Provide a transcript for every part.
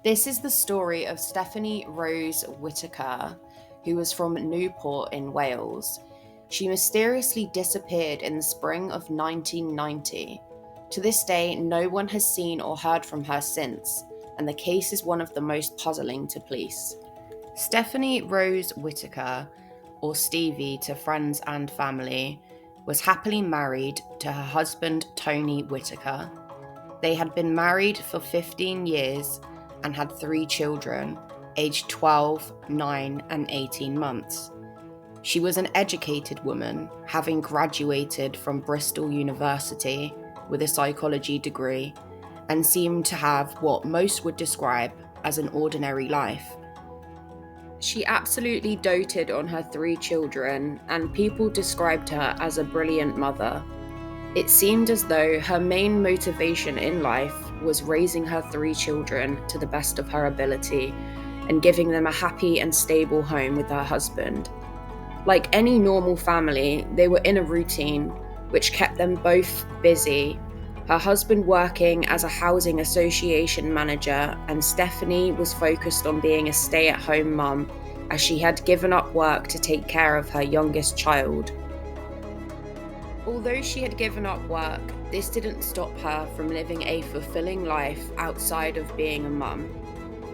This is the story of Stephanie Rose Whittaker, who was from Newport in Wales. She mysteriously disappeared in the spring of 1990. To this day, no one has seen or heard from her since, and the case is one of the most puzzling to police. Stephanie Rose Whittaker, or Stevie to friends and family, was happily married to her husband Tony Whittaker. They had been married for 15 years and had 3 children, aged 12, 9, and 18 months. She was an educated woman, having graduated from Bristol University with a psychology degree, and seemed to have what most would describe as an ordinary life. She absolutely doted on her 3 children, and people described her as a brilliant mother. It seemed as though her main motivation in life was raising her 3 children to the best of her ability and giving them a happy and stable home with her husband. Like any normal family, they were in a routine which kept them both busy, her husband working as a housing association manager, and Stephanie was focused on being a stay-at-home mum as she had given up work to take care of her youngest child. Although she had given up work, this didn't stop her from living a fulfilling life outside of being a mum.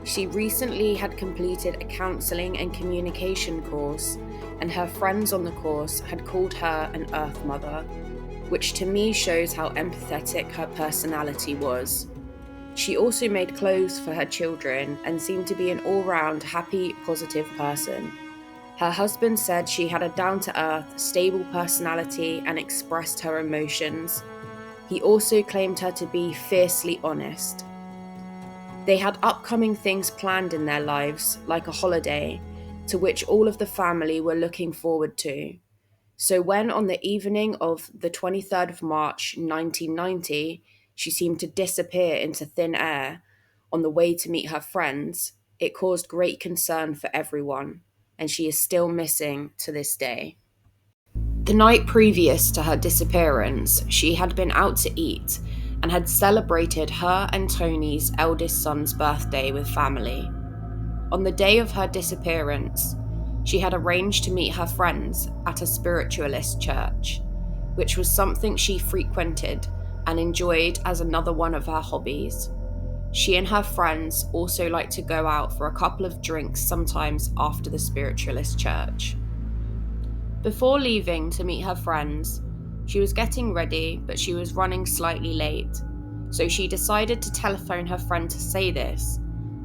She recently had completed a counselling and communication course, and her friends on the course had called her an Earth Mother, which to me shows how empathetic her personality was. She also made clothes for her children and seemed to be an all-round happy, positive person. Her husband said she had a down-to-earth, stable personality and expressed her emotions. He also claimed her to be fiercely honest. They had upcoming things planned in their lives, like a holiday, to which all of the family were looking forward to. So when on the evening of the 23rd of March 1990, she seemed to disappear into thin air on the way to meet her friends, it caused great concern for everyone, and she is still missing to this day. The night previous to her disappearance, she had been out to eat and had celebrated her and Tony's eldest son's birthday with family. On the day of her disappearance, she had arranged to meet her friends at a spiritualist church, which was something she frequented and enjoyed as another one of her hobbies. She and her friends also liked to go out for a couple of drinks sometimes after the spiritualist church. Before leaving to meet her friends, she was getting ready, but she was running slightly late, so she decided to telephone her friend to say this.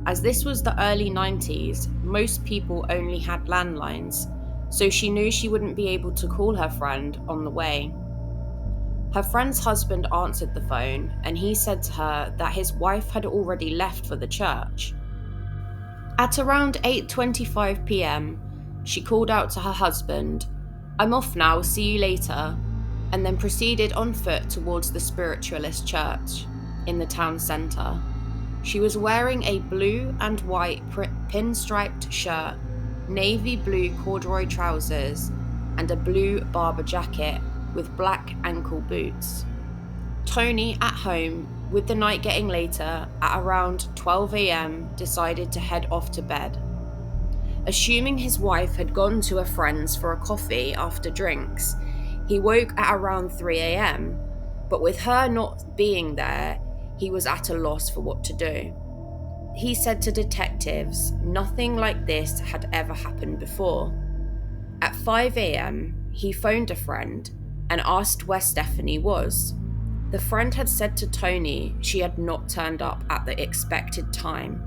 As this was the early 90s, most people only had landlines, so she knew she wouldn't be able to call her friend on the way. Her friend's husband answered the phone, and he said to her that his wife had already left for the church. At around 8:25 p.m, she called out to her husband, "I'm off now, see you later," and then proceeded on foot towards the spiritualist church in the town centre. She was wearing a blue and white pinstriped shirt, navy blue corduroy trousers, and a blue Barber jacket with black ankle boots. Tony, at home, with the night getting later, at around 12 a.m, decided to head off to bed. Assuming his wife had gone to a friend's for a coffee after drinks, he woke at around 3 a.m, but with her not being there, he was at a loss for what to do. He said to detectives nothing like this had ever happened before. At 5 a.m, he phoned a friend and asked where Stephanie was. The friend had said to Tony she had not turned up at the expected time,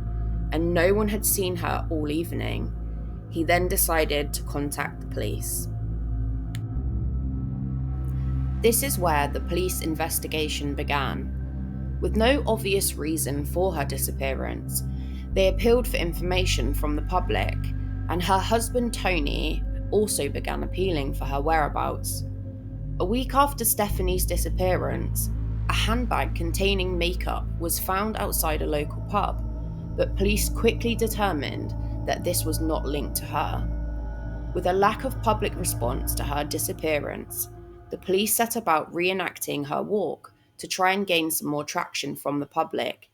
and no one had seen her all evening. He then decided to contact the police. This is where the police investigation began. With no obvious reason for her disappearance, they appealed for information from the public, and her husband Tony also began appealing for her whereabouts. A week after Stephanie's disappearance, a handbag containing makeup was found outside a local pub, but police quickly determined that this was not linked to her. With a lack of public response to her disappearance, the police set about reenacting her walk to try and gain some more traction from the public.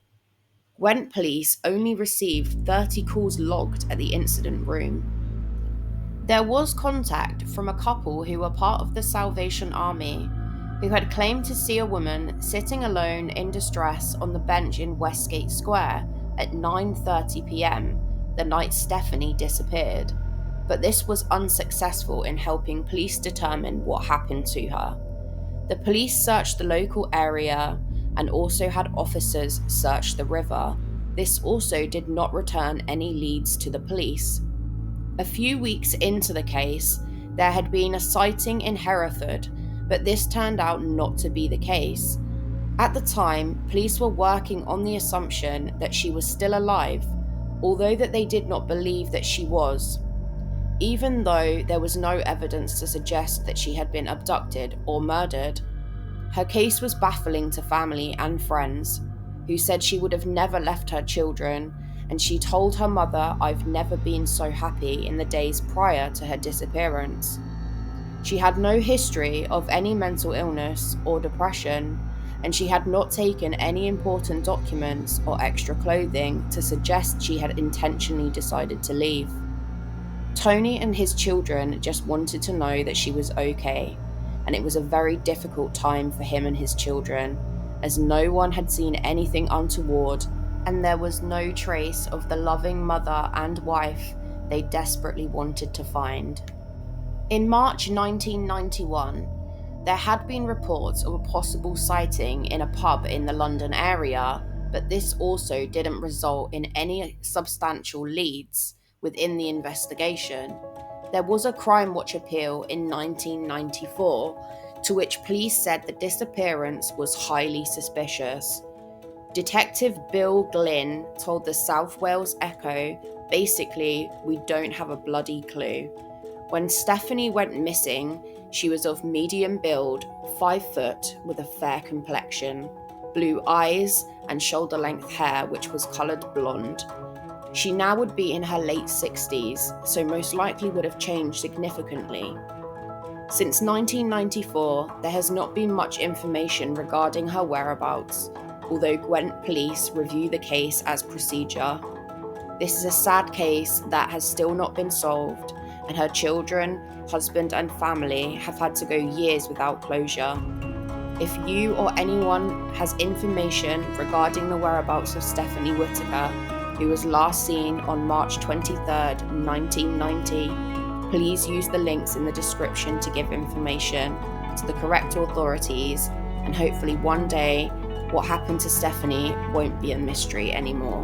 Gwent police only received 30 calls logged at the incident room. There was contact from a couple who were part of the Salvation Army, who had claimed to see a woman sitting alone in distress on the bench in Westgate Square at 9:30 p.m. the night Stephanie disappeared, but this was unsuccessful in helping police determine what happened to her. The police searched the local area and also had officers search the river. This also did not return any leads to the police. A few weeks into the case, there had been a sighting in Hereford, but this turned out not to be the case. At the time, police were working on the assumption that she was still alive, although that they did not believe that she was, even though there was no evidence to suggest that she had been abducted or murdered. Her case was baffling to family and friends, who said she would have never left her children, and she told her mother, "I've never been so happy in the days prior to her disappearance." She had no history of any mental illness or depression, and she had not taken any important documents or extra clothing to suggest she had intentionally decided to leave. Tony and his children just wanted to know that she was okay, and it was a very difficult time for him and his children, as no one had seen anything untoward, and there was no trace of the loving mother and wife they desperately wanted to find. In March 1991, there had been reports of a possible sighting in a pub in the London area, but this also didn't result in any substantial leads within the investigation. There was a Crime Watch appeal in 1994, to which police said the disappearance was highly suspicious. Detective Bill Glynn told the South Wales Echo, "Basically, we don't have a bloody clue." When Stephanie went missing, she was of medium build, 5 foot, with a fair complexion, blue eyes, and shoulder-length hair which was coloured blonde. She now would be in her late 60s, so most likely would have changed significantly. Since 1994, there has not been much information regarding her whereabouts, although Gwent police review the case as procedure. This is a sad case that has still not been solved, and her children, husband and family have had to go years without closure. If you or anyone has information regarding the whereabouts of Stephanie Whittaker, who was last seen on March 23rd, 1990, please use the links in the description to give information to the correct authorities, and hopefully one day what happened to Stephanie won't be a mystery anymore.